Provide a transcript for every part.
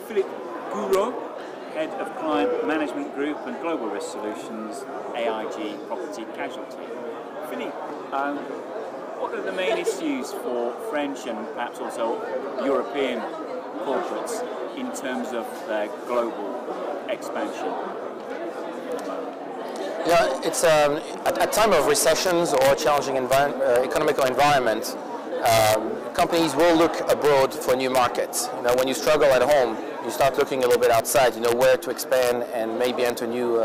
Philippe Gourard, Head of Client Management Group and Global Risk Solutions, AIG Property Casualty. Philippe, what are the main issues for French and perhaps also European corporates in terms of their global expansion? Yeah, it's at a time of recessions or challenging economic environment, companies will look abroad for new markets. You know, when you struggle at home, you start looking a little bit outside. You know where to expand and maybe enter new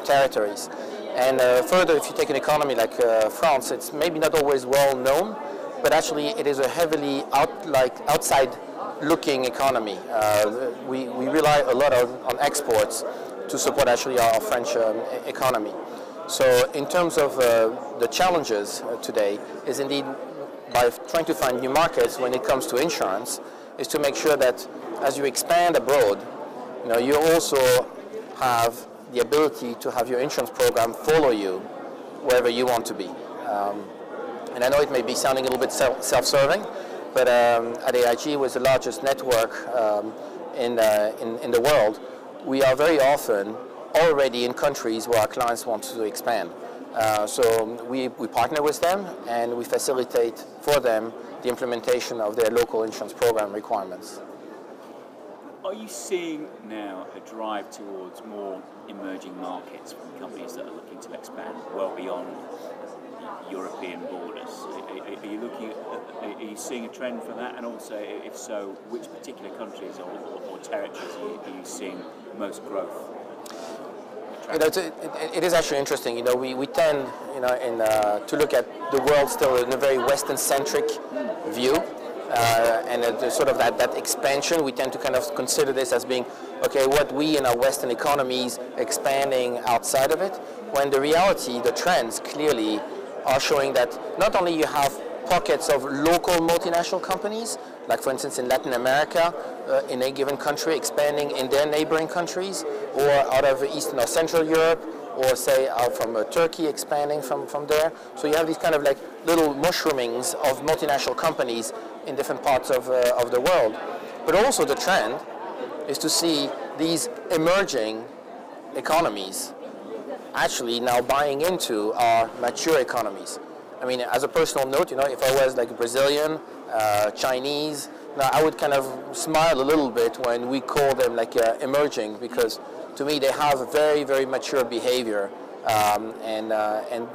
territories. And further, if you take an economy like France, it's maybe not always well known, but actually it is a heavily outside-looking economy. We rely a lot on exports to support actually our French economy. So in terms of the challenges today is indeed by trying to find new markets when it comes to insurance, is to make sure that as you expand abroad, you know, you also have the ability to have your insurance program follow you wherever you want to be. And I know it may be sounding a little bit self-serving, but at AIG, was the largest network in the world, we are very often already in countries where our clients want to expand. So we partner with them and we facilitate for them the implementation of their local insurance program requirements. Are you seeing now a drive towards more emerging markets from companies that are looking to expand well beyond European borders? Are you seeing a trend for that? And also, if so, which particular countries or territories are you seeing most growth? You know, it is actually interesting. You know, we tend, you know, to look at the world still in a very Western-centric view, and sort of that expansion. We tend to kind of consider this as being, okay, what we in our Western economies expanding outside of it. When the reality, the trends clearly are showing that not only you have pockets of local multinational companies, like for instance in Latin America, in a given country expanding in their neighboring countries, or out of Eastern or Central Europe, or say out from Turkey expanding from there. So you have these kind of like little mushroomings of multinational companies in different parts of the world. But also the trend is to see these emerging economies actually now buying into our mature economies. I mean, as a personal note, you know, if I was like Brazilian, Chinese, now I would kind of smile a little bit when we call them like emerging, because to me they have a very, very mature behavior. And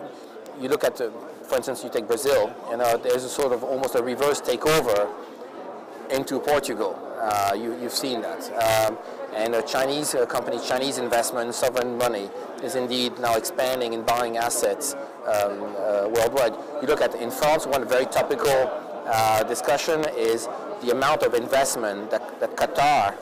you look at, for instance, you take Brazil, you know, there's a sort of almost a reverse takeover into Portugal. You've seen that. And a Chinese company, Chinese investment, sovereign money, is indeed now expanding and buying assets worldwide. You look at in France, one very topical discussion is the amount of investment that Qatar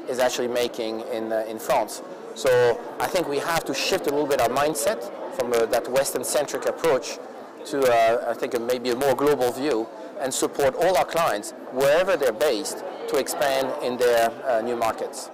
is actually making in France. So I think we have to shift a little bit our mindset from that Western-centric approach to I think maybe a more global view, and support all our clients wherever they're based to expand in their new markets.